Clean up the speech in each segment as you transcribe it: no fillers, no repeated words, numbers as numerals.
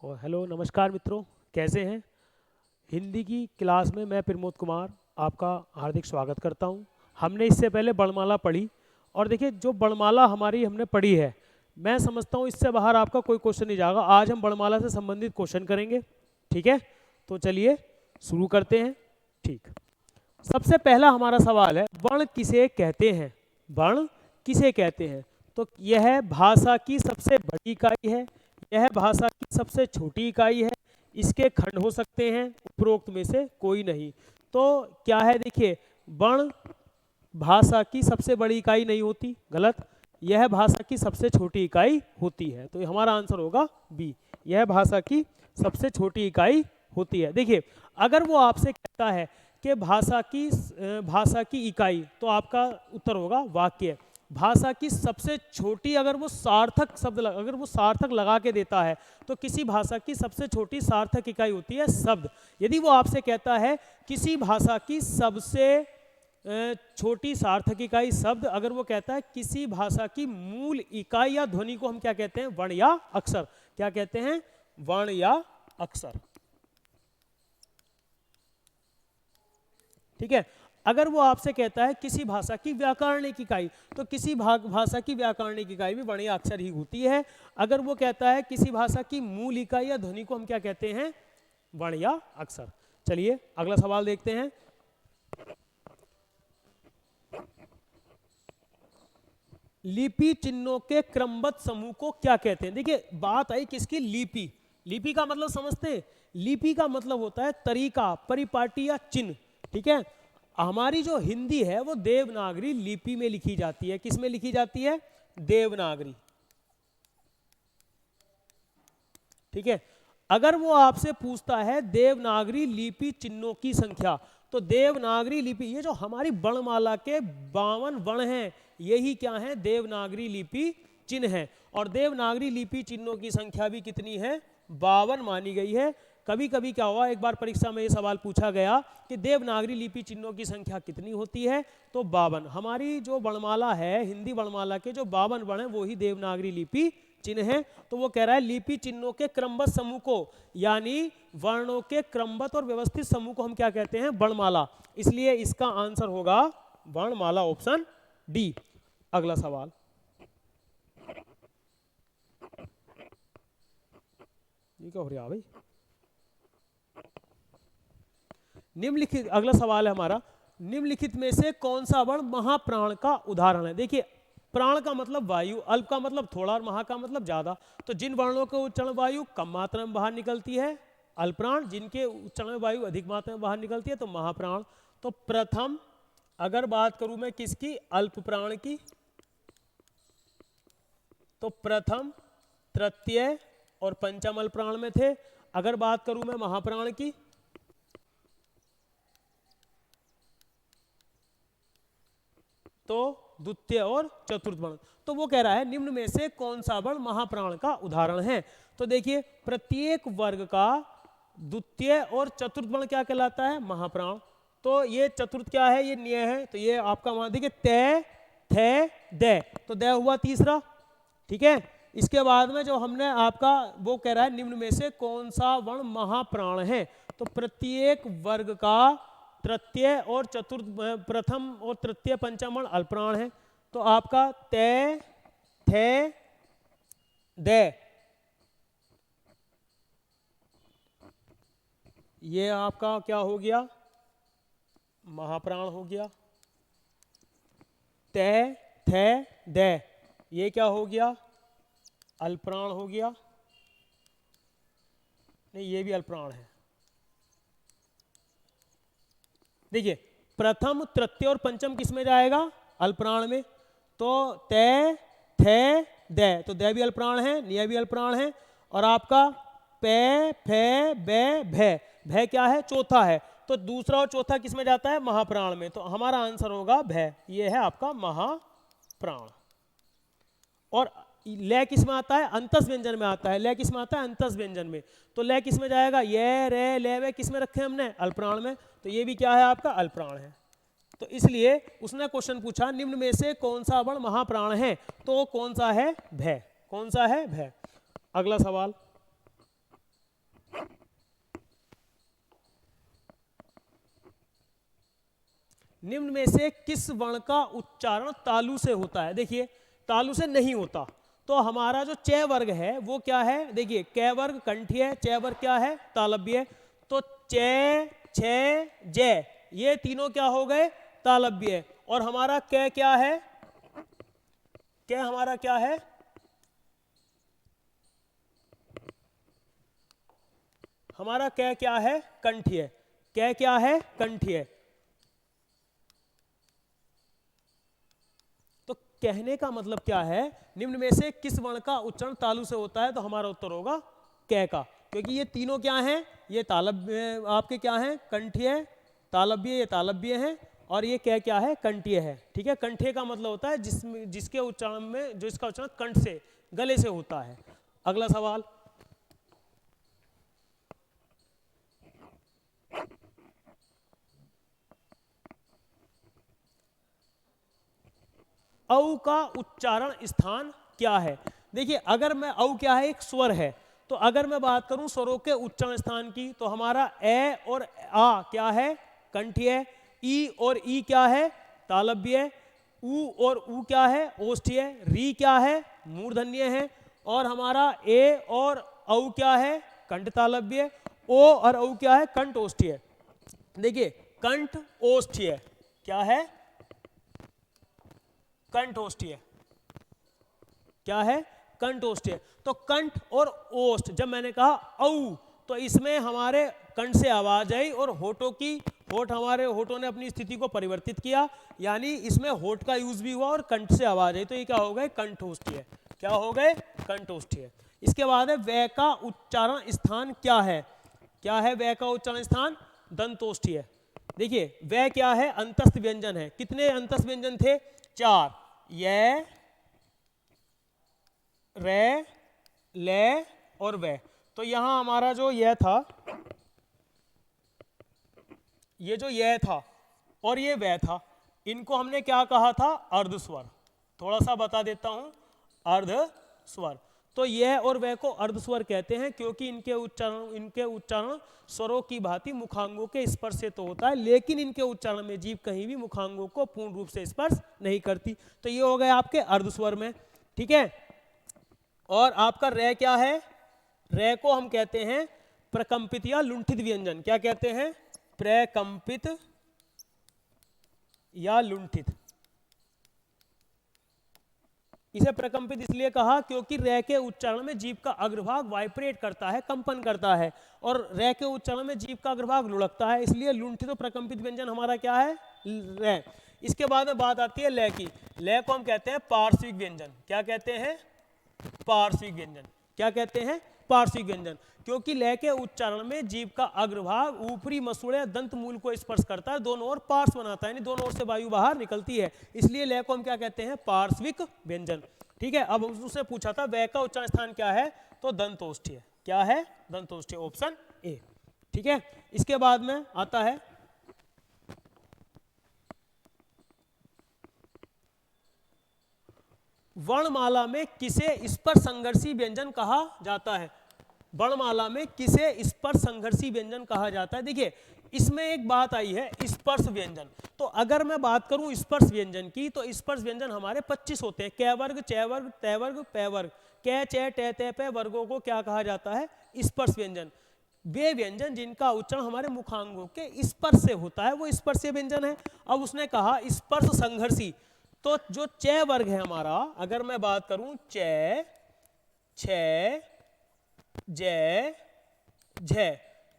और हेलो नमस्कार मित्रों, कैसे हैं। हिंदी की क्लास में मैं प्रमोद कुमार आपका हार्दिक स्वागत करता हूं। हमने इससे पहले वर्णमाला पढ़ी और देखिए जो वर्णमाला हमारी हमने पढ़ी है, मैं समझता हूं इससे बाहर आपका कोई क्वेश्चन नहीं जाएगा। आज हम वर्णमाला से संबंधित क्वेश्चन करेंगे, ठीक है। तो चलिए शुरू करते हैं। ठीक, सबसे पहला हमारा सवाल है, वर्ण किसे कहते हैं। वर्ण किसे कहते हैं। तो यह भाषा की सबसे बड़ी इकाई है, यह भाषा की सबसे छोटी इकाई है, इसके खंड हो सकते हैं, उपरोक्त में से कोई नहीं। तो क्या है, देखिए, वर्ण भाषा की सबसे बड़ी इकाई नहीं होती, गलत। यह भाषा की सबसे छोटी इकाई होती है, तो हमारा आंसर होगा बी, यह भाषा की सबसे छोटी इकाई होती है। देखिए, अगर वो आपसे कहता है कि भाषा की इकाई, तो आपका उत्तर होगा वाक्य। भाषा की सबसे छोटी, अगर वो सार्थक शब्द अगर वो सार्थक लगा के देता है, तो किसी भाषा की सबसे छोटी सार्थक इकाई होती है शब्द। यदि वो आपसे कहता है किसी भाषा की सबसे छोटी सार्थक इकाई शब्द, अगर वो कहता है किसी भाषा की मूल इकाई या ध्वनि को हम क्या कहते हैं, वर्ण या अक्षर। क्या कहते हैं, वर्ण या अक्षर, ठीक है। अगर वो आपसे कहता है किसी भाषा की व्याकरणिक इकाई, तो किसी भाषा की व्याकरणिक इकाई भी वर्ण या अक्षर ही होती है। अगर वो कहता है किसी भाषा की मूल इकाई या ध्वनि को हम क्या कहते हैं, वर्ण या अक्षर। चलिए अगला सवाल देखते हैं। लिपि चिन्हों के क्रमबद्ध समूह को क्या कहते हैं। देखिए, बात आई किसकी, लिपि। लिपि का मतलब समझते हैं, लिपि का मतलब होता है तरीका, परिपाटी या चिन्ह, ठीक है। हमारी जो हिंदी है वो देवनागरी लिपि में लिखी जाती है। किस में लिखी जाती है, देवनागरी, ठीक है। अगर वो आपसे पूछता है देवनागरी लिपि चिन्हों की संख्या, तो देवनागरी लिपि, ये जो हमारी वर्णमाला के 52 वर्ण हैं, यही क्या है, देवनागरी लिपि चिन्ह है। और देवनागरी लिपि चिन्हों की संख्या भी कितनी है, 52 मानी गई है। कभी कभी क्या हुआ, एक बार परीक्षा में ये सवाल पूछा गया कि देवनागरी लिपि चिन्हों की संख्या कितनी होती है, तो 52। हमारी जो वर्णमाला है, हिंदी वर्णमाला के जो 52 वर्ण है, वो ही देवनागरी लिपि चिन्ह है। तो वो कह रहा है लिपि चिन्हों के क्रमबद्ध समूह को, यानी वर्णों के क्रमबद्ध और व्यवस्थित समूह को हम क्या कहते हैं, वर्णमाला। इसलिए इसका आंसर होगा वर्णमाला, ऑप्शन डी। अगला सवाल, ये क्या हो रहा है भाई। निम्नलिखित, अगला सवाल है हमारा, निम्नलिखित में से कौन सा वर्ण महाप्राण का उदाहरण है। देखिए, प्राण का मतलब वायु, अल्प का मतलब थोड़ा और महा का मतलब ज्यादा। तो जिन वर्णों के उच्चारण वायु कम मात्रा में बाहर निकलती है, अल्पप्राण। जिनके उच्चारण वायु अधिक मात्रा में बाहर निकलती है, तो महाप्राण। तो प्रथम, अगर बात करूं मैं किसकी, अल्प प्राण की, तो प्रथम, तृतीय और पंचम अल्प प्राण में थे। अगर बात करूं मैं महाप्राण की, तो द्वितीय और चतुर्थ वर्ण। तो वो कह रहा है निम्न में से कौन सा वर्ण महाप्राण का उदाहरण है। तो देखिए, प्रत्येक वर्ग का द्वितीय और चतुर्थ वर्ण क्या कहलाता है, महाप्राण। तो ये चतुर्थ क्या है, ये न्याय है। तो ये आपका मान देखिए, तय, थे, दे, तो दे हुआ तीसरा, ठीक है। इसके बाद में जो हमने आपका, वो कह रहा है निम्न में से कौन सा वर्ण महाप्राण है। तो प्रत्येक वर्ग का तृतीय और चतुर्थ, प्रथम और तृतीय पंचम वर्ण अल्पप्राण है। तो आपका तय, थे, दे, ये आपका क्या हो गया, महाप्राण हो गया। तय, थे, दे, ये क्या हो गया, अल्पप्राण हो गया। नहीं, ये भी अल्पप्राण है। देखिए, प्रथम, तृतीय और पंचम किस में जाएगा, अल्पप्राण में। तो तय, थे, दे, तो दे भी अल्पप्राण है, निय भी अल्पप्राण है। और आपका पे, फे, बे, भे, भे क्या है, चौथा है। तो दूसरा और चौथा किस में जाता है, महाप्राण में। तो हमारा आंसर होगा भे, ये है आपका महाप्राण। और लय किस में आता है, अंतस व्यंजन में आता है। लय किस में आता है, अंतस व्यंजन में। तो लय किस में जाएगा, ये, रे, ले, वे किस में रखे हमने, अल्पप्राण में। तो ये भी क्या है, आपका अल्पप्राण है। तो इसलिए उसने क्वेश्चन पूछा निम्न में से कौन सा वर्ण महाप्राण है, तो कौन सा है, भय। कौन सा है, भय। अगला सवाल, निम्न में से किस वर्ण का उच्चारण तालु से होता है? देखिए तालु से नहीं होता, तो हमारा जो च वर्ग है वो क्या है? देखिए क वर्ग कंठी है, च वर्ग क्या है? तालव्य है। तो च, छ, जय ये तीनों क्या हो गए? तालव्य। और हमारा क क्या है? क हमारा क्या है? हमारा क क्या है? कंठी है। क क्या है? कंठी है। तो कहने का मतलब क्या है? निम्न में से किस वर्ण का उच्चारण तालु से होता है? तो हमारा उत्तर होगा क का, क्योंकि ये तीनों क्या हैं? ये तालव्य आपके क्या हैं? कंठीय है, तालव्य ये तालव्य है, और ये क क्या है? कंठीय है। ठीक है, कंठीय का मतलब होता है जिसके उच्चारण में जो इसका उच्चारण कंठ से, गले से होता है। अगला सवाल, औ का उच्चारण स्थान क्या है? देखिए अगर मैं औ क्या है? एक स्वर है। तो अगर मैं बात करूं स्वरों के उच्चारण स्थान की, तो हमारा ए और आ क्या है? कंठी है। ई और ई क्या है? तालव्य है। ऊ और ऊ क्या है? ओष्ठी है। री क्या है? मूर्धन्य है। और हमारा ए और औ क्या है? कंठ तालव्य। ओ और औ क्या है? कंठ ओष्ठी है। देखिए कंठ ओष्ठी है, क्या है? कंठ ओष्ठी है। क्या है? कंठ ओष्ठी है। तो कंठ और ओष्ठ, जब मैंने कहा औ, तो इसमें हमारे कंठ से आवाज आई और होठ हमारे होठों ने अपनी स्थिति को परिवर्तित किया, यानी इसमें होठ का यूज भी हुआ और कंठ से आवाज आई, तो ये क्या हो गए? कंठोष्ठी है। क्या हो गए? कंठोष्ठी है। इसके बाद है वै का उच्चारण स्थान क्या है? क्या है वै का उच्चारण स्थान? दंतोष्ठी है। देखिए वै क्या है? अंतस्थ व्यंजन है। कितने अंतस्थ व्यंजन थे? 4, य, रे, ले और वै। तो यहां हमारा जो यह था, ये जो यह था और ये वै था, इनको हमने क्या कहा था? अर्धस्वर। थोड़ा सा बता देता हूं, अर्धस्वर। तो यह और वह को अर्धस्वर कहते हैं, क्योंकि इनके उच्चारण स्वरों की भांति मुखांगों के स्पर्श से तो होता है, लेकिन इनके उच्चारण में जीभ कहीं भी मुखांगों को पूर्ण रूप से स्पर्श नहीं करती। तो ये हो गए आपके अर्धस्वर में। ठीक है, और आपका रे क्या है? रे को हम कहते हैं प्रकंपित या लुंठित व्यंजन। क्या कहते हैं? प्रकंपित या लुंठित। इसे प्रकंपित इसलिए कहा क्योंकि रे के उच्चारण में जीभ का अग्रभाग वाइब्रेट करता है, कंपन करता है, और रे के उच्चारण में जीभ का अग्रभाग लुढ़कता है, इसलिए लुंठित और प्रकंपित व्यंजन हमारा क्या है? रे। इसके बाद में बात आती है ले की। ले को हम कहते हैं पार्श्विक व्यंजन। क्या कहते हैं? पार्श्विक व्यंजन। क्या कहते हैं? पार्श्विक व्यंजन, क्योंकि लय के उच्चारण में जीभ का अग्रभाग ऊपरी मसूड़े दंत मूल को स्पर्श करता है, दोनों ओर पार्श्व बनाता है, यानी दोनों ओर से वायु बाहर निकलती है, इसलिए लय को हम क्या कहते हैं? पार्श्विक व्यंजन। ठीक है, अब उससे पूछा था वै का उच्चारण स्थान क्या है? तो दंतोष्ठी है। क्या है? दंतोष्ठी, ऑप्शन ए। ठीक है, इसके बाद में आता है वर्णमाला में किसे स्पर्श संघर्षी व्यंजन कहा जाता है? वर्णमाला में किसे स्पर्श संघर्षी व्यंजन कहा जाता है? देखिए इसमें एक बात आई है स्पर्श व्यंजन। तो अगर मैं बात करूं स्पर्श व्यंजन की, तो स्पर्श व्यंजन हमारे 25 होते हैं। कै वर्ग, च वर्ग, तै वर्ग, पै वर्ग। कै, च, टे, तै, पै वर्गों को क्या कहा जाता है? स्पर्श व्यंजन। वे व्यंजन जिनका उच्चारण हमारे मुखांगों के स्पर्श से होता है वो स्पर्शीय व्यंजन है। अब उसने कहा स्पर्श संघर्षी, तो जो च वर्ग है हमारा, अगर मैं बात करूं च, छ, जय, झ,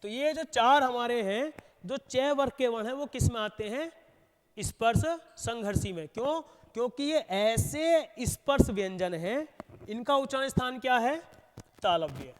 तो ये जो 4 हमारे हैं जो च वर्ग के वर्ण हैं वो किस में आते हैं? स्पर्श संघर्षी में। क्यों? क्योंकि ये ऐसे स्पर्श व्यंजन हैं, इनका उच्चारण स्थान क्या है? तालव्य।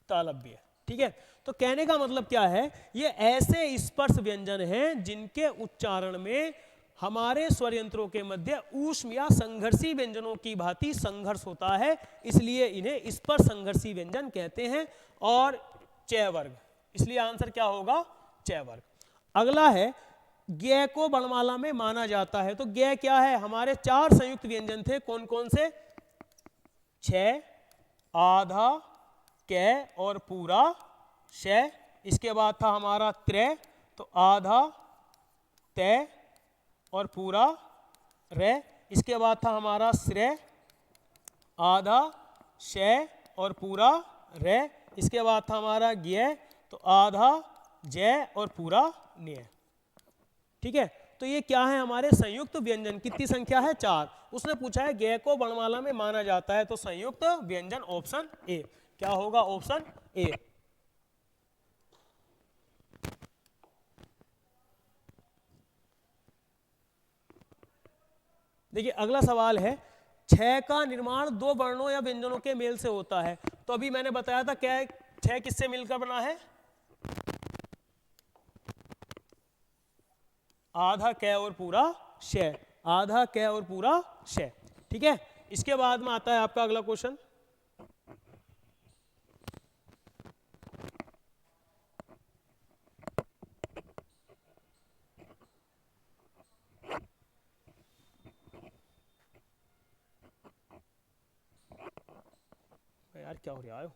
तालव्य। ठीक है, तो कहने का मतलब क्या है? ये ऐसे स्पर्श व्यंजन हैं जिनके उच्चारण में हमारे स्वर यंत्रों के मध्य ऊष्म या संघर्षी व्यंजनों की भांति संघर्ष होता है, इसलिए इन्हें स्पर्श संघर्षी व्यंजन कहते हैं। और च वर्ग, इसलिए आंसर क्या होगा? च वर्ग। अगला है ज्ञ को वर्णमाला में माना जाता है। तो ज्ञ क्या है? हमारे 4 संयुक्त व्यंजन थे, कौन कौन से? छ, आधा, कै और पूरा, श, इसके बाद था हमारा त्रय, तो आधा तय और पूरा रे। इसके बाद था हमारा श्रेय, आधा शय और पूरा रे। इसके बाद था हमारा ज्ञ, तो आधा जय और पूरा न्यय। ठीक है, तो ये क्या है हमारे संयुक्त व्यंजन। कितनी संख्या है? 4। उसने पूछा है ज्ञ को वर्णमाला में माना जाता है, तो संयुक्त व्यंजन ऑप्शन ए। क्या होगा? Option A. देखिए अगला सवाल है, छह का निर्माण दो वर्णों या व्यंजनों के मेल से होता है। तो अभी मैंने बताया था क्या है, छह किससे मिलकर बना है? आधा कै और पूरा शय, आधा कै और पूरा शय। ठीक है, इसके बाद में आता है आपका अगला क्वेश्चन। यार क्या हो रहा है?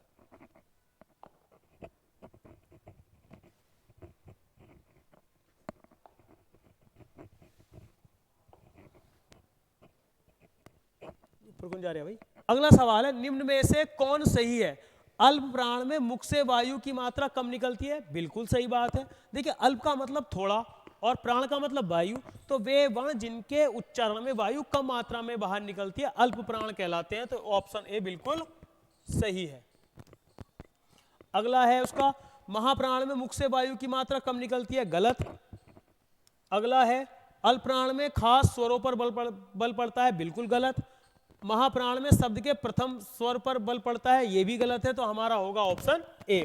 जा रहे हैं भाई। अगला सवाल है, निम्न में से कौन सही है? अल्प प्राण में मुख से वायु की मात्रा कम निकलती है। बिल्कुल सही बात है। देखिए अल्प का मतलब थोड़ा और प्राण का मतलब वायु, तो वे वर्ण जिनके उच्चारण में वायु कम मात्रा में बाहर निकलती है अल्प प्राण कहलाते हैं। तो ऑप्शन ए बिल्कुल सही है। अगला है उसका, महाप्राण में मुख से वायु की मात्रा कम निकलती है। गलत। अगला है, अल्प प्राण में खास स्वरों पर बल पड़ता है। बिल्कुल गलत। महाप्राण में शब्द के प्रथम स्वर पर बल पड़ता है। यह भी गलत है। तो हमारा होगा ऑप्शन ए।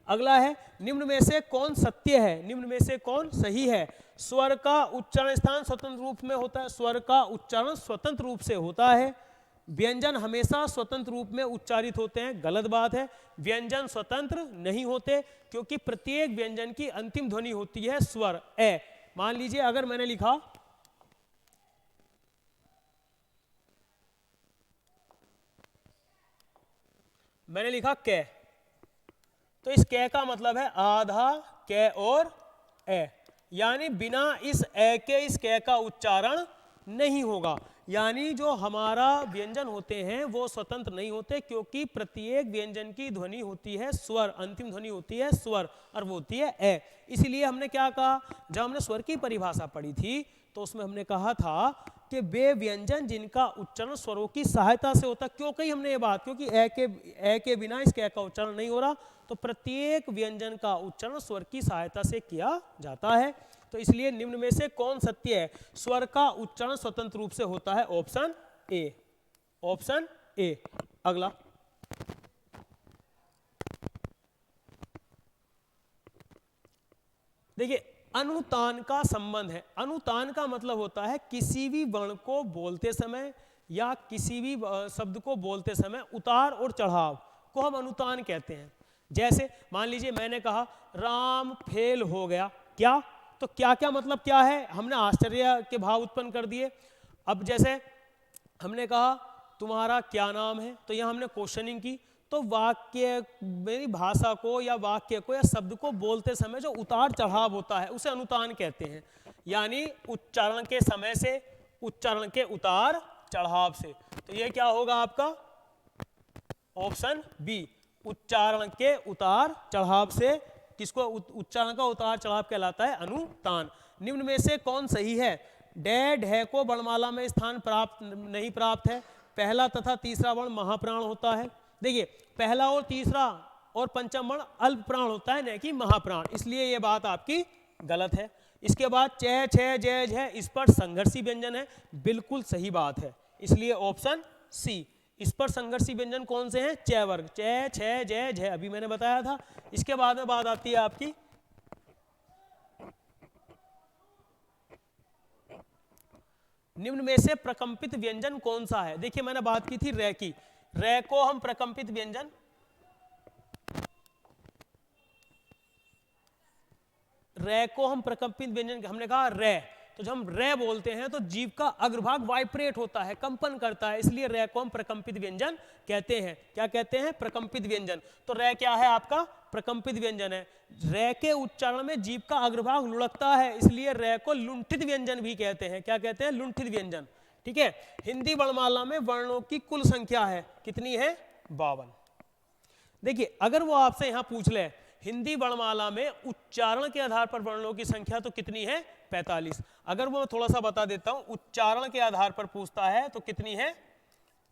अगला है, निम्न में से कौन सत्य है? निम्न में से कौन सही है? स्वर का उच्चारण स्थान स्वतंत्र रूप में होता है। स्वर का उच्चारण स्वतंत्र रूप से होता है। व्यंजन हमेशा स्वतंत्र रूप में उच्चारित होते हैं। गलत बात है। व्यंजन स्वतंत्र नहीं होते, क्योंकि प्रत्येक व्यंजन की अंतिम ध्वनि होती है स्वर ए। मान लीजिए अगर मैंने लिखा कै, तो इस कै का मतलब है आधा कै और ए, यानी बिना इस ए के इस कै का उच्चारण नहीं होगा। यानी जो हमारा व्यंजन होते हैं वो स्वतंत्र नहीं होते, क्योंकि प्रत्येक व्यंजन की ध्वनि होती है स्वर, अंतिम ध्वनि होती है स्वर और वो होती है ए। इसलिए हमने क्या कहा, जब हमने स्वर की परिभाषा पढ़ी थी तो उसमें हमने कहा था कि वे व्यंजन जिनका उच्चारण स्वरों की सहायता से होता। क्यों कही हमने ये बात? क्योंकि ए के बिना इस कै का उच्चारण नहीं हो रहा, तो प्रत्येक व्यंजन का उच्चारण स्वर की सहायता से किया जाता है। तो इसलिए निम्न में से कौन सत्य है? स्वर का उच्चारण स्वतंत्र रूप से होता है। Option A. Option A. अगला, देखिए अनुतान का संबंध है। अनुतान का मतलब होता है किसी भी वर्ण को बोलते समय या किसी भी शब्द को बोलते समय उतार और चढ़ाव को हम अनुतान कहते हैं। जैसे मान लीजिए मैंने कहा राम फेल हो गया, क्या? तो क्या क्या मतलब क्या है, हमने आश्चर्य के भाव उत्पन्न कर दिए। अब जैसे हमने कहा तुम्हारा क्या नाम है, तो यहाँ हमने क्वेश्चनिंग की। तो वाक्य, मेरी भाषा को या वाक्य को या शब्द को बोलते समय जो उतार चढ़ाव होता है उसे अनुतान कहते हैं। यानी उच्चारण के समय से, उच्चारण के उतार चढ़ाव से। तो ये क्या होगा आपका? ऑप्शन बी, उच्चारण के उतार चढ़ाव से। किसको उच्चारण का उतार चढ़ाव कहलाता है? अनुतान। निम्न में से कौन सही है? डे ढे को वर्णमाला में स्थान प्राप्त नहीं प्राप्त है। पहला तथा तीसरा वर्ण महाप्राण होता है। देखिए पहला और तीसरा और पंचम वर्ण अल्प प्राण होता है, न कि महाप्राण, इसलिए यह बात आपकी गलत है। इसके बाद चे छे जय झ, इस पर संघर्षी व्यंजन है। बिल्कुल सही बात है। इसलिए ऑप्शन सी, इस पर संघर्षी व्यंजन कौन से हैं? चे वर्ग, चे छे जय झ, अभी मैंने बताया था। इसके बाद में बात आती है आपकी निम्न में से प्रकंपित व्यंजन कौन सा है? देखिए मैंने बात की थी रे की। रे को हम प्रकंपित व्यंजन, रे को हम प्रकंपित व्यंजन, हमने कहा रे, तो जब हम रे बोलते हैं तो जीभ का अग्रभाग वाइब्रेट होता है, कंपन करता है, इसलिए रे को हम प्रकंपित व्यंजन कहते हैं। क्या कहते हैं? प्रकंपित व्यंजन। तो रे क्या है आपका? प्रकंपित व्यंजन है। रे के उच्चारण में जीभ का अग्रभाग लुढ़कता है, इसलिए रे को लुंठित व्यंजन भी कहते हैं। क्या कहते हैं? लुंठित व्यंजन। ठीक है। हिंदी वर्णमाला में वर्णों की कुल संख्या है, कितनी है? 52। देखिए अगर वो आपसे यहां पूछ ले हिंदी वर्णमाला में उच्चारण के आधार पर वर्णों की संख्या तो कितनी है? 45। अगर वो थोड़ा सा बता देता हूं, उच्चारण के आधार पर पूछता है तो कितनी है?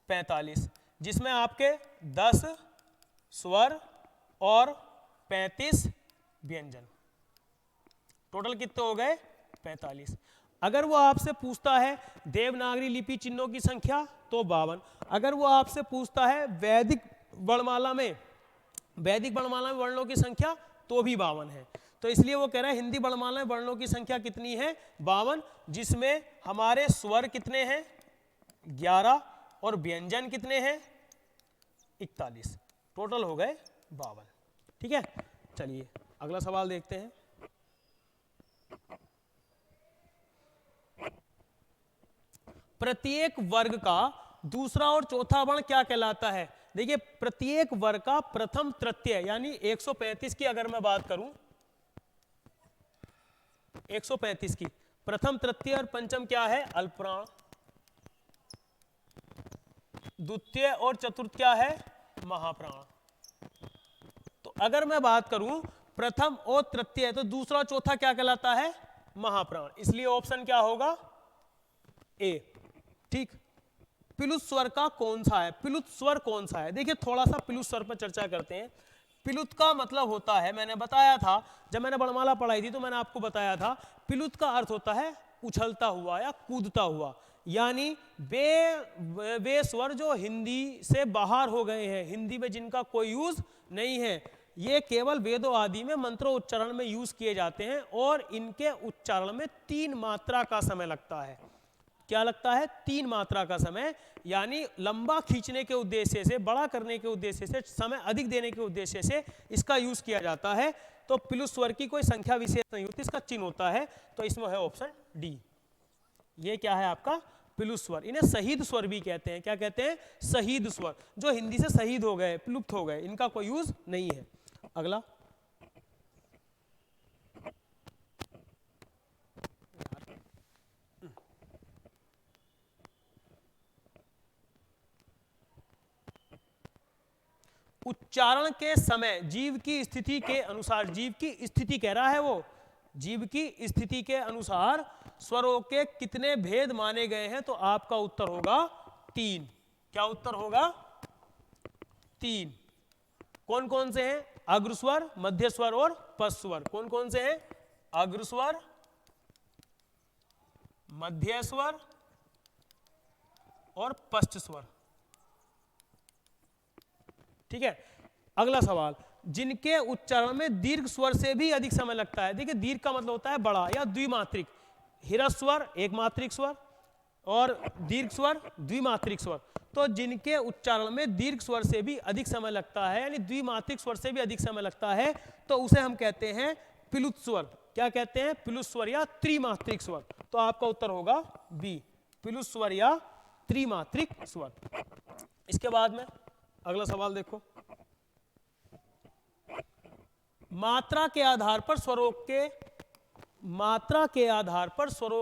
45, जिसमें आपके 10 स्वर और 35 व्यंजन, टोटल कितने हो गए? 45। अगर वो आपसे पूछता है देवनागरी लिपि चिन्हों की संख्या तो 52। अगर वो आपसे पूछता है वैदिक वर्णमाला में वर्णों की संख्या तो भी 52 है। तो इसलिए वो कह रहा है हिंदी वर्णमाला में वर्णों की संख्या कितनी है? 52, जिसमें हमारे स्वर कितने हैं? 11 और व्यंजन कितने हैं? 41, टोटल हो गए 52। ठीक है, चलिए अगला सवाल देखते हैं। प्रत्येक वर्ग का दूसरा और चौथा वर्ण क्या कहलाता है? देखिए प्रत्येक वर्ग का प्रथम तृतीय यानी 135 की अगर मैं बात करूं, 135 की प्रथम तृतीय और पंचम क्या है? अल्पप्राण। द्वितीय और चतुर्थ क्या है? महाप्राण। तो अगर मैं बात करूं प्रथम और तृतीय तो दूसरा चौथा क्या कहलाता है? महाप्राण। इसलिए ऑप्शन क्या होगा? ए। ठीक। पिलुत स्वर का कौन सा है? पिलुत स्वर कौन सा है? देखिए थोड़ा सा पिलुत स्वर पर चर्चा करते हैं। पिलुत का मतलब होता है, मैंने बताया था जब मैंने वर्णमाला पढ़ाई थी तो मैंने आपको बताया था, पिलुत का अर्थ होता है उछलता हुआ या कूदता हुआ, यानी वे स्वर जो हिंदी से बाहर हो गए हैं, हिंदी में जिनका कोई यूज नहीं है, ये केवल वेदों आदि में मंत्रोच्चारण में यूज किए जाते हैं और इनके उच्चारण में 3 मात्रा का समय लगता है। क्या लगता है? 3 मात्रा का समय, यानी लंबा खींचने के उद्देश्य से, बड़ा करने के उद्देश्य से, समय अधिक देने के उद्देश्य से इसका यूज किया जाता है। तो पिलुत स्वर की कोई संख्या विशेष नहीं होती, इसका चिन्ह होता है। तो इसमें है ऑप्शन डी। ये क्या है आपका? पिलुत स्वर। इन्हें शहीद स्वर भी कहते हैं। क्या कहते हैं? शहीद स्वर, जो हिंदी से शहीद हो गए, विलुप्त हो गए, इनका कोई यूज नहीं है। अगला, उच्चारण के समय जीव की स्थिति के अनुसार, जीव की स्थिति कह रहा है वो, जीव की स्थिति के अनुसार स्वरों के कितने भेद माने गए हैं? तो आपका उत्तर होगा 3। क्या उत्तर होगा? 3। कौन कौन से हैं? अग्रस्वर, मध्य स्वर और पश्च स्वर। कौन कौन से हैं? अग्रस्वर, मध्य स्वर और पश्च स्वर। ठीक है। अगला सवाल, जिनके उच्चारण में दीर्घ स्वर से भी अधिक समय लगता है। देखिए दीर्घ का मतलब होता है बड़ा या द्विमात्रिक। ह्रस्व स्वर एक मात्रिक स्वर और दीर्घ स्वर द्विमात्रिक स्वर। तो जिनके उच्चारण में दीर्घ स्वर से भी अधिक समय लगता है, यानी द्विमात्रिक स्वर से भी अधिक समय लगता है, तो उसे हम कहते हैं पिलुत स्वर। क्या कहते हैं? पिलुत स्वर या त्रिमात्रिक स्वर। तो आपका उत्तर होगा बी, पिलुत स्वर या त्रिमात्रिक स्वर। इसके बाद में अगला सवाल देखो, मात्रा के आधार पर स्वरों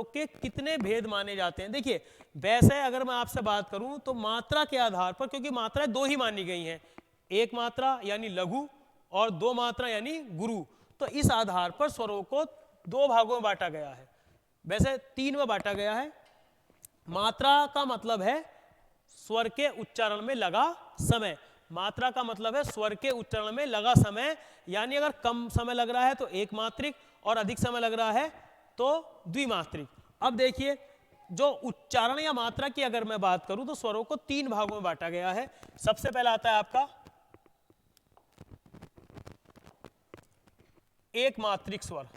के कितने भेद माने जाते हैं? देखिए वैसे अगर मैं आपसे बात करूं तो मात्रा के आधार पर, क्योंकि मात्राएं 2 ही मानी गई हैं, एक मात्रा यानी लघु और 2 मात्रा यानी गुरु, तो इस आधार पर स्वरों को 2 भागों में बांटा गया है। वैसे 3 में बांटा गया है। मात्रा का मतलब है स्वर के उच्चारण में लगा समय। मात्रा का मतलब है स्वर के उच्चारण में लगा समय, यानी अगर कम समय लग रहा है तो एक मात्रिक और अधिक समय लग रहा है तो द्विमात्रिक। अब देखिए जो उच्चारण या मात्रा की अगर मैं बात करूं तो स्वरों को 3 भागों में बांटा गया है। सबसे पहला आता है आपका एक मात्रिक स्वर,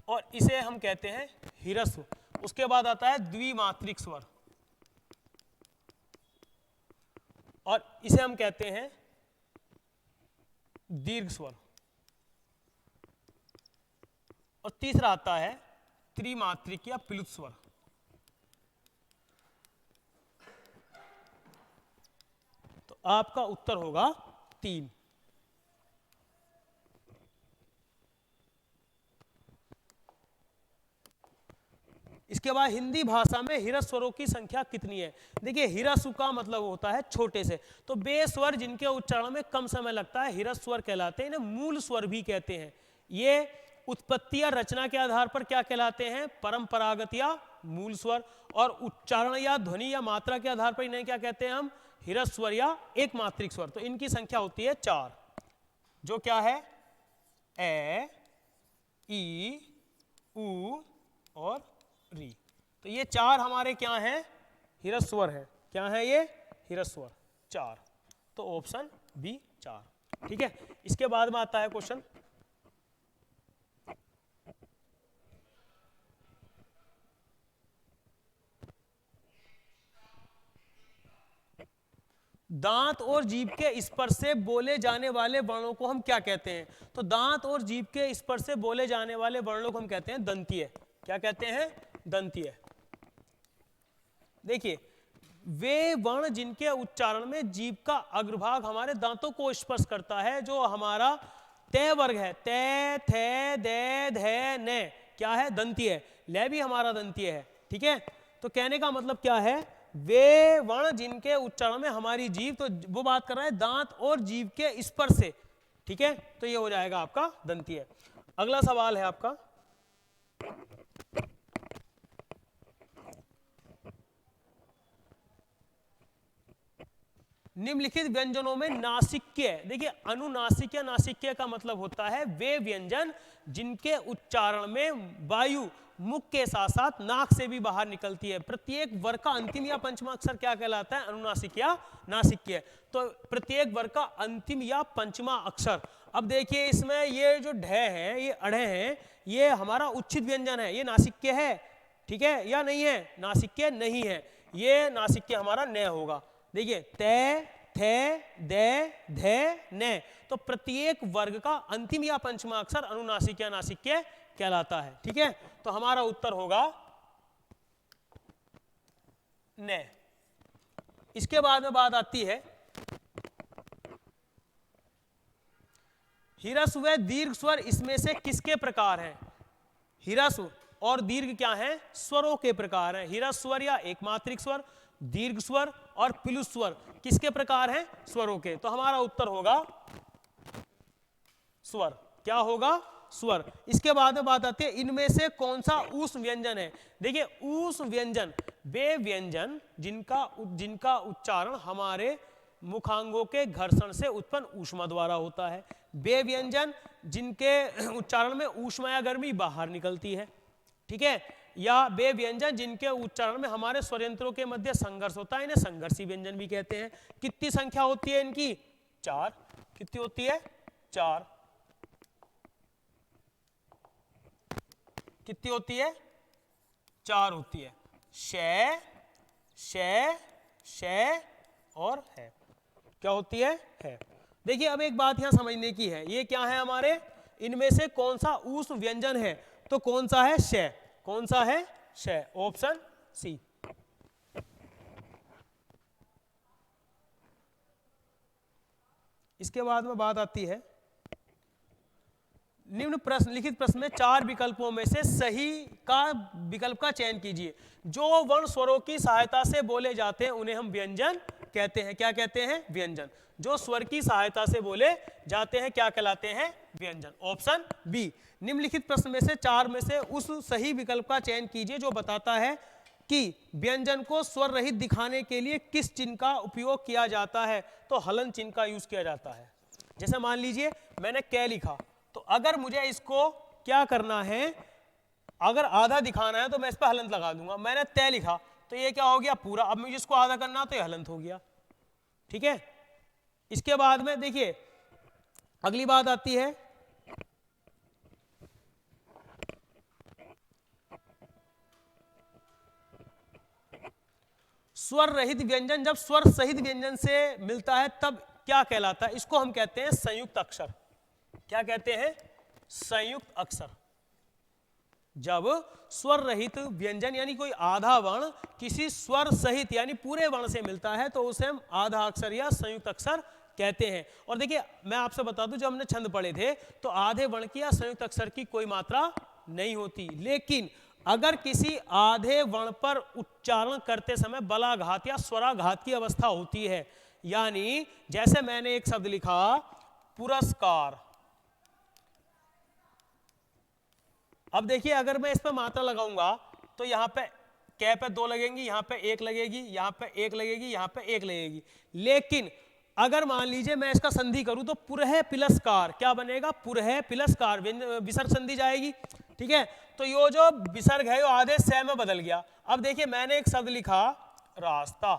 और इसे हम कहते हैं ह्रस्व। उसके बाद आता है द्विमात्रिक स्वर और इसे हम कहते हैं दीर्घ स्वर। और तीसरा आता है त्रिमात्रिक या प्लुत स्वर। तो आपका उत्तर होगा 3। इसके बाद हिंदी भाषा में ह्रस्व स्वरों की संख्या कितनी है? देखिए ह्रस्व का मतलब होता है छोटे से, तो बे स्वर जिनके उच्चारण में कम समय लगता है ह्रस्व स्वर कहलाते हैं, इन्हें मूल स्वर भी कहते हैं। ये उत्पत्ति या रचना के आधार पर क्या कहलाते हैं? परंपरागत या मूल स्वर। और उच्चारण या ध्वनि या मात्रा के आधार पर इन्हें क्या कहते हैं हम? ह्रस्व स्वर या एक मात्रिक स्वर। तो इनकी संख्या होती है 4, जो क्या है? ए, ई, उ और री। तो ये 4 हमारे क्या हैं? ह्रस्व स्वर है। क्या है ये? ह्रस्व स्वर 4। तो ऑप्शन बी 4। ठीक है, इसके बाद में आता है क्वेश्चन, दांत और जीभ के स्पर्श से बोले जाने वाले वर्णों को हम क्या कहते हैं? तो दांत और जीभ के स्पर्श से बोले जाने वाले वर्णों को हम कहते हैं दंतीय। क्या कहते हैं? दंतीय। देखिए वे वर्ण जिनके उच्चारण में जीभ का अग्रभाग हमारे दांतों को स्पर्श करता है, जो हमारा तय वर्ग है, तय, थे, दे, धे, ने, क्या है? दंतीय। ले भी हमारा दंतीय है। ठीक है, तो कहने का मतलब क्या है? वे वर्ण जिनके उच्चारण में हमारी जीभ, तो वो बात कर रहा है दांत और जीभ के स्पर्श से। ठीक है, तो ये हो जाएगा आपका दंतीय। अगला सवाल है आपका, निम्नलिखित व्यंजनों में नासिक्य। देखिए अनुनासिक या नासिक्य का मतलब होता है वे व्यंजन जिनके उच्चारण में वायु मुख के साथ साथ नाक से भी बाहर निकलती है। प्रत्येक वर्ग का अंतिम या पंचमा अक्षर क्या कहलाता है? अनुनासिक या नासिक्य। तो प्रत्येक वर्ग का अंतिम या पंचमा अक्षर। अब देखिए इसमें ये जो ढ है, ये अढ़े हैं, ये हमारा उच्चित व्यंजन है, ये नासिक्य है। ठीक है या नहीं है? नासिक्य नहीं है, ये नासिक्य हमारा न होगा। देखिए ते, थे, दे, धे, ने। तो प्रत्येक वर्ग का अंतिम या पंचमा अक्षर अनुनासिक या नासिक्य कहलाता है। ठीक है, तो हमारा उत्तर होगा ने। इसके बाद में बात आती है ह्रस्व व दीर्घ स्वर इसमें से किसके प्रकार हैं? ह्रस्व और दीर्घ क्या हैं? स्वरों के प्रकार हैं। ह्रस्व स्वर या एकमात्रिक स्वर, दीर्घ स्वर और प्लुत स्वर किसके प्रकार हैं? स्वरों के। तो हमारा उत्तर होगा स्वर। क्या होगा? स्वर। इसके बाद में बात आती है इनमें से कौन सा ऊष्म व्यंजन है? देखिए ऊष्म व्यंजन वे व्यंजन जिनका उच्चारण हमारे मुखांगों के घर्षण से उत्पन्न ऊष्मा द्वारा होता है। वे व्यंजन जिनके उच्चारण में ऊष्मा या गर्मी बाहर निकलती है। ठीक है, या वे व्यंजन जिनके उच्चारण में हमारे स्वरयंत्रों के मध्य संघर्ष होता है, इन्हें संघर्षी व्यंजन भी कहते हैं। कितनी संख्या होती है इनकी? 4। कितनी होती है? 4। कितनी होती है? 4 होती है। शे, शे, शे और है। क्या होती है? है। देखिए अब एक बात यहां समझने की है, ये क्या है हमारे? इनमें से कौन सा ऊष्म व्यंजन है? तो कौन सा है? शे। कौन सा है? शे। Option C. इसके बाद में बात आती है निम्न प्रश्न लिखित प्रश्न में 4 विकल्पों में से सही का विकल्प का चयन कीजिए। जो वर्ण स्वरों की सहायता से बोले जाते हैं उन्हें हम व्यंजन कहते हैं। क्या कहते हैं? व्यंजन। जो स्वर की सहायता से बोले जाते हैं क्या कहलाते हैं? व्यंजन। Option B. निम्नलिखित प्रश्न में से 4 में से उस सही विकल्प का चयन कीजिए जो बताता है कि व्यंजन को स्वर रहित दिखाने के लिए किस चिन्ह का उपयोग किया जाता है। तो हलन चिन्ह का यूज किया जाता है। जैसे मान लीजिए मैंने कै लिखा, तो अगर मुझे इसको क्या करना है, अगर आधा दिखाना है तो मैं इस पर हलंत लगा दूंगा। मैंने तय लिखा तो ये क्या हो गया? पूरा। अब मुझे इसको आधा करना तो ये हलंत हो गया। ठीक है, इसके बाद में देखिए अगली बात आती है स्वर रहित व्यंजन जब स्वर सहित व्यंजन से मिलता है तब क्या कहलाता है? इसको हम कहते हैं संयुक्त अक्षर। क्या कहते हैं? संयुक्त अक्षर। जब स्वर रहित व्यंजन यानी कोई आधा वर्ण किसी स्वर सहित यानी पूरे वर्ण से मिलता है तो उसे हम आधा अक्षर या संयुक्त अक्षर कहते हैं। और देखिए मैं आपसे बता दूं, जब हमने छंद पढ़े थे तो आधे वर्ण की या संयुक्त अक्षर की कोई मात्रा नहीं होती, लेकिन अगर किसी आधे वर्ण पर उच्चारण करते समय बलाघात या स्वराघात की अवस्था होती है, यानी जैसे मैंने एक शब्द लिखा पुरस्कार, अब देखिए अगर मैं इस पर मात्रा लगाऊंगा तो यहां पे कै पे 2 लगेंगी, यहां पे 1 लगेगी, यहां पे 1 लगेगी, यहां पे 1 लगेगी। लेकिन अगर मान लीजिए मैं इसका संधि करूं तो पुरह पिलसकार क्या बनेगा, पुरह पिलसकार, विसर्ग संधि जाएगी। ठीक है, तो यो जो विसर्ग है यो आधे से में बदल गया। अब देखिए मैंने एक शब्द लिखा रास्ता,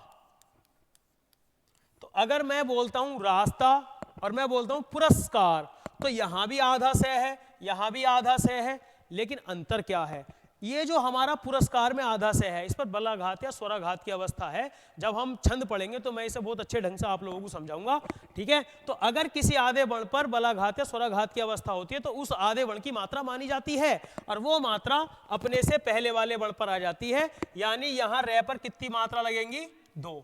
तो अगर मैं बोलता हूं रास्ता और मैं बोलता हूं पुरस्कार तो यहां भी आधा से है, यहां भी आधा से है, लेकिन अंतर क्या है, ये जो हमारा पुरस्कार में आधा से है इस पर बलाघात या स्वराघात की अवस्था है। जब हम छंद पढ़ेंगे तो मैं इसे बहुत अच्छे ढंग से आप लोगों को समझाऊंगा। ठीक है, तो अगर किसी आधे वर्ण पर बलाघात या स्वराघात की अवस्था होती है तो उस आधे वर्ण की मात्रा मानी जाती है और वो मात्रा अपने से पहले वाले वर्ण पर आ जाती है, यानी यहां रे पर कितनी मात्रा लगेंगी, 2।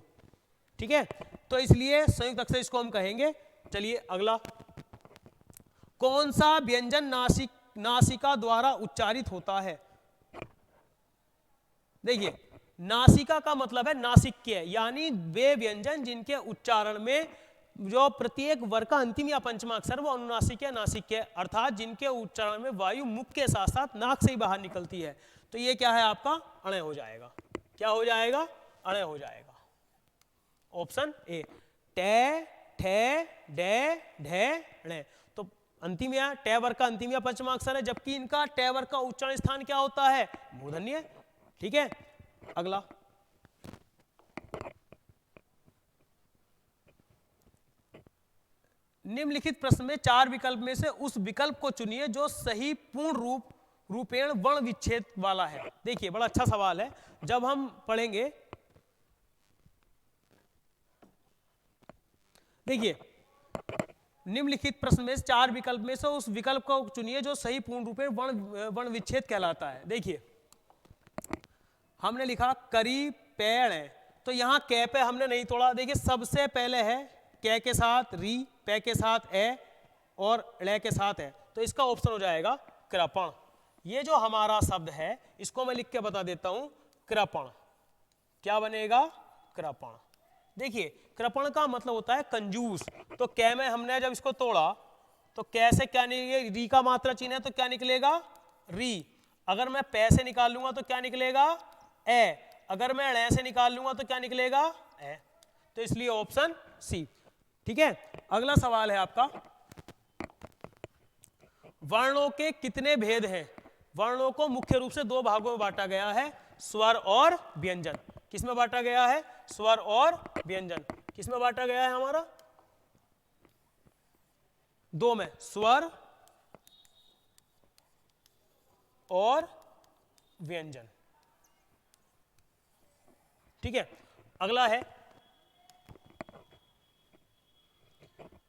ठीक है, तो इसलिए संयुक्त अक्षर इसको हम कहेंगे। चलिए अगला, कौन सा व्यंजन नासिका द्वारा उच्चारित होता है। देखिए नासिका का मतलब है नासिक्य, यानी वे व्यंजन जिनके उच्चारण में जो प्रत्येक वर्ग का अंतिम या पंचमा अक्षर वो अनुनासिक या नासिक है, अर्थात जिनके उच्चारण में वायु मुख के साथ साथ नाक से ही बाहर निकलती है। तो ये क्या है आपका अणय हो जाएगा, क्या हो जाएगा, अणय हो जाएगा। ऑप्शन ए, टे ठे डे ढे णे। तो अंतिम या टे वर्ग का अंतिम या पंचमा अक्षर है, जबकि इनका टे वर्ग का उच्चारण स्थान क्या होता है, मूर्धन्य। ठीक है, अगला, निम्नलिखित प्रश्न में 4 विकल्प में से उस विकल्प को चुनिए जो सही पूर्ण रूपेण वर्ण विच्छेद वाला है। देखिए बड़ा अच्छा सवाल है, जब हम पढ़ेंगे, देखिए निम्नलिखित प्रश्न में 4 विकल्प में से उस विकल्प को चुनिए जो सही पूर्ण रूपेण वर्ण विच्छेद कहलाता है। देखिए हमने लिखा करी पेड़ है, तो यहां कै पे हमने नहीं तोड़ा। देखिए सबसे पहले है कै के साथ री, पे के साथ ए और ड़ के साथ है, तो इसका ऑप्शन हो जाएगा कृपण। ये जो हमारा शब्द है इसको मैं लिख के बता देता हूं, कृपण। क्या बनेगा, कृपण। देखिए कृपण का मतलब होता है कंजूस, तो कै में हमने जब इसको तोड़ा तो कै से क्या निकलेगा, री का मात्रा चिन्ह है तो क्या निकलेगा, री। अगर मैं पै से निकाल लूंगा तो क्या निकलेगा, ए। अगर मैं ड़ से निकाल लूंगा तो क्या निकलेगा, ए। तो इसलिए ऑप्शन सी। ठीक है, अगला सवाल है आपका, वर्णों के कितने भेद हैं। वर्णों को मुख्य रूप से 2 भागों में बांटा गया है, स्वर और व्यंजन। किसमें बांटा गया है, स्वर और व्यंजन। किसमें बांटा गया है हमारा, 2 में, स्वर और व्यंजन। ठीक है, अगला है,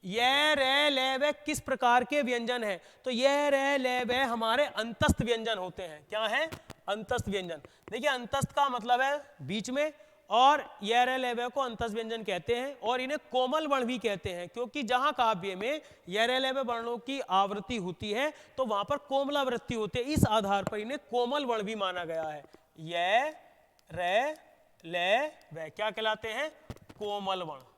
ये रे ले वे किस प्रकार के व्यंजन है। तो ये रे ले वे हमारे अंतस्थ व्यंजन होते हैं। क्या है, अंतस्थ व्यंजन। देखिए अंतस्थ का मतलब है बीच में, और ये रे ले वे को अंतस्थ व्यंजन कहते हैं, और इन्हें कोमल वर्ण भी कहते हैं, क्योंकि जहां काव्य में ये रे ले वे वर्णों की आवृत्ति होती है तो वहां पर कोमलावृत्ति होती है, इस आधार पर इन्हें कोमल वर्ण भी माना गया है। ये रे ले वे क्या कहलाते हैं, कोमल वर्ण।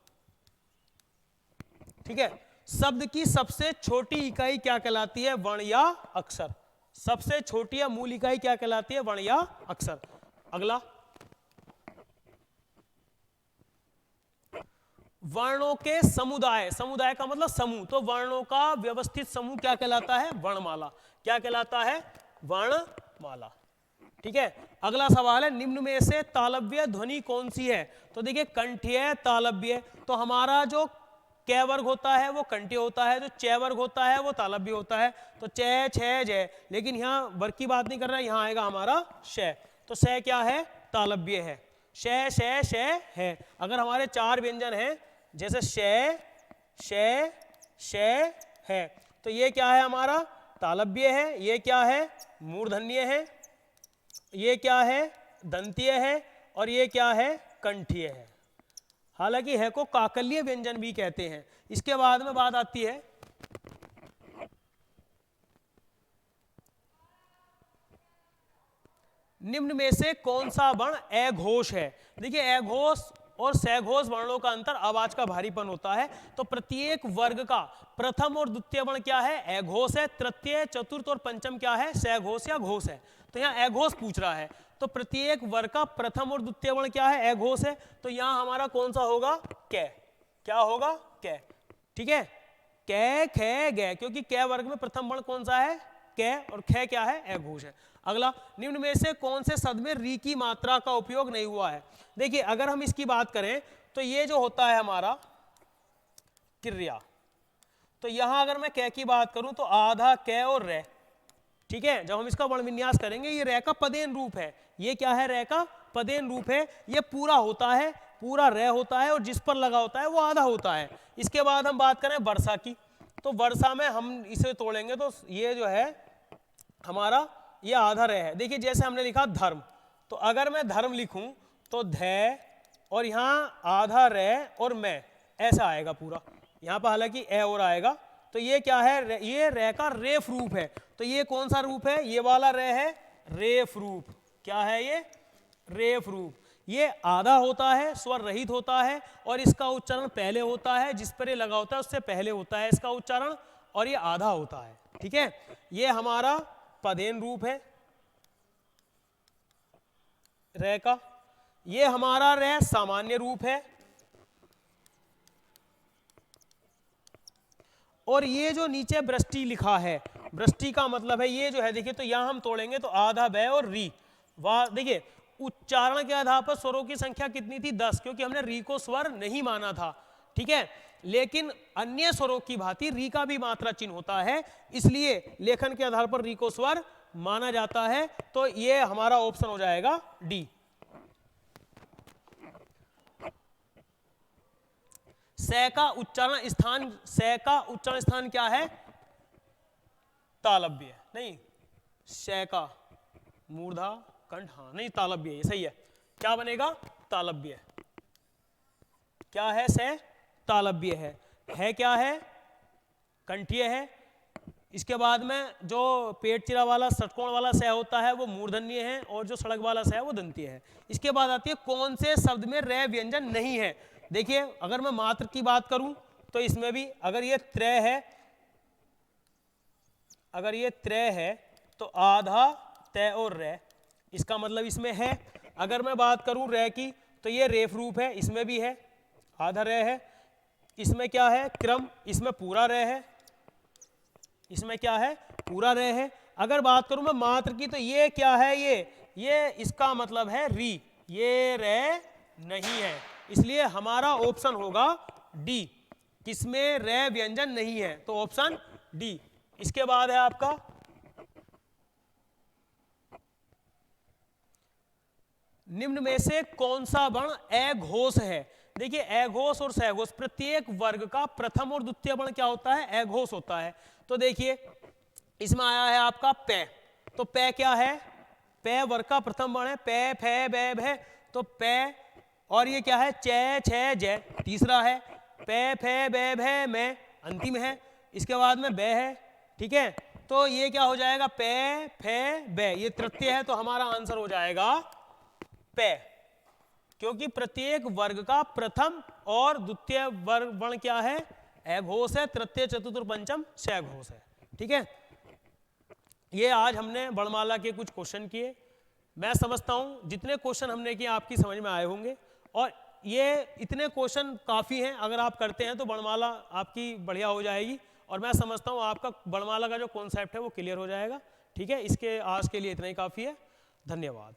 ठीक है, शब्द की सबसे छोटी इकाई क्या कहलाती है, वर्ण या अक्षर। सबसे छोटी या मूल इकाई क्या कहलाती है, वर्ण या अक्षर। अगला, वर्णों के समुदाय, समुदाय का मतलब समूह, तो वर्णों का व्यवस्थित समूह क्या कहलाता है, वर्णमाला। क्या कहलाता है, वर्णमाला। ठीक है, अगला सवाल है, निम्न में से तालव्य ध्वनि कौन सी है। तो देखिए कंठीय तालव्य, तो हमारा जो कै वर्ग होता है वो कंठीय होता है, जो चे वर्ग होता है वो तालव्य होता है। तो चे छे जय, लेकिन यहाँ वर्ग की बात नहीं कर रहा है, यहाँ आएगा हमारा शय। तो शय क्या है, तालव्य है। शय शय शय है। अगर हमारे 4 व्यंजन हैं जैसे शय शय शय है, तो ये क्या है हमारा तालव्य है, ये क्या है मूर्धन्य है, ये क्या है दंतीय है, और ये क्या है कंठीय है। हालांकि है को काकल्य व्यंजन भी कहते हैं। इसके बाद में बात आती है निम्न में से कौन सा वर्ण अघोष है। देखिए अघोष और सघोष वर्णों का अंतर आवाज का भारीपन होता है। तो प्रत्येक वर्ग का प्रथम और द्वितीय वर्ण क्या है अघोष है, तृतीय चतुर्थ और पंचम क्या है सघोष या घोष है। तो यहाँ अघोष पूछ रहा है, तो प्रत्येक वर्ग का प्रथम और द्वितीय वर्ण क्या है अघोष है। तो यहाँ हमारा कौन सा होगा कै, क्या होगा कै, ठीक है कै खे गे, क्योंकि कै वर्ग में प्रथम वर्ण कौन सा है कै, और खे क्या है अघोष है। अगला, निम्न में से कौन से शब्द में री की मात्रा का उपयोग नहीं हुआ है। देखिए अगर हम इसकी बात करें तो ये जो होता है हमारा क्रिया, तो यहां अगर मैं कै की बात करूं तो आधा कै और रे, ठीक है। जब हम इसका वर्ण विन्यास करेंगे ये रे का पदेन रूप है, ये क्या है रे का पदेन रूप है, ये पूरा होता है, पूरा रे होता है, और जिस पर लगा होता है वो आधा होता है। इसके बाद हम बात करें वर्षा की, तो वर्षा में हम इसे तोड़ेंगे तो ये जो है हमारा ये आधा रे है। देखिए जैसे हमने लिखा धर्म, तो अगर मैं धर्म लिखूं तो धै और यहाँ आधा रे और मैं, ऐसा आएगा पूरा। यहाँ पर हालांकि ए और आएगा, तो ये क्या है ये रे का रेफ रूप है। तो ये कौन सा रूप है, ये वाला रे है रेफ रूप। क्या है ये रेफ रूप। ये आधा होता है, स्वर रहित होता है, और इसका उच्चारण पहले होता है, जिस पर ये लगा होता है उससे पहले होता है इसका उच्चारण, और ये आधा होता है, ठीक है। ये हमारा पदेन रूप है रे का, ये हमारा रे सामान्य रूप है, और ये जो नीचे वृष्टि लिखा है, वृष्टि का मतलब है ये जो है, देखिए तो यहां हम तोड़ेंगे तो आधा बै और री, वाह देखिए उच्चारण के आधार पर स्वरों की संख्या कितनी थी 10, क्योंकि हमने री को स्वर नहीं माना था, ठीक है। लेकिन अन्य स्वरों की भांति री का भी मात्रा चिन्ह होता है, इसलिए लेखन के आधार पर री को स्वर माना जाता है। तो ये हमारा ऑप्शन हो जाएगा डी। से का उच्चारण स्थान क्या है तालव्य, नहीं से का मूर्धा कंठ, हाँ नहीं तालव्य, ये सही है। क्या बनेगा तालव्य, क्या है से तालव्य है क्या है कंठीय है। इसके बाद में जो पेट चिरा वाला षटकोण वाला से होता है वो मूर्धन्य है, और जो सड़क वाला से है वो दंतीय है। इसके बाद आती है कौन से शब्द में रे व्यंजन नहीं है। देखिए अगर मैं मात्र की बात करूं तो इसमें भी अगर ये त्रय है, तो आधा तय और रे, इसका मतलब इसमें है। अगर मैं बात करूं रे की तो ये रेफ रूप है, इसमें भी है आधा रे है। इसमें क्या है क्रम, इसमें पूरा रे है, इसमें क्या है पूरा रे है। अगर बात करूं मैं मात्र की तो ये क्या है ये इसका मतलब है री, ये रे नहीं है, इसलिए हमारा ऑप्शन होगा डी, किसमें रे व्यंजन नहीं है, तो ऑप्शन डी। इसके बाद है आपका निम्न में से कौन सा वर्ण अघोष है। देखिए अघोष और सघोष प्रत्येक वर्ग का प्रथम और द्वितीय वर्ण क्या होता है अघोष होता है। तो देखिए इसमें आया है आपका पै, तो पै क्या है पै वर्ग का प्रथम वर्ण है, पै फै बै भै, तो पै, और ये क्या है चै छे जय तीसरा है, पै फै बै भै मैं अंतिम है, इसके बाद में बै है, ठीक है। तो ये क्या हो जाएगा पै फै बै, ये तृतीय है, तो हमारा आंसर हो जाएगा पै, क्योंकि प्रत्येक वर्ग का प्रथम और द्वितीय वर्ग वर्ण क्या है अघोष है, तृतीय चतुर्थ और पंचम सघोष है, ठीक है। ये आज हमने वर्णमाला के कुछ क्वेश्चन किए। मैं समझता हूं जितने क्वेश्चन हमने किए आपकी समझ में आए होंगे, और ये इतने क्वेश्चन काफ़ी हैं, अगर आप करते हैं तो वर्णमाला आपकी बढ़िया हो जाएगी, और मैं समझता हूँ आपका वर्णमाला का जो कॉन्सेप्ट है वो क्लियर हो जाएगा, ठीक है। इसके आज के लिए इतना ही काफ़ी है, धन्यवाद।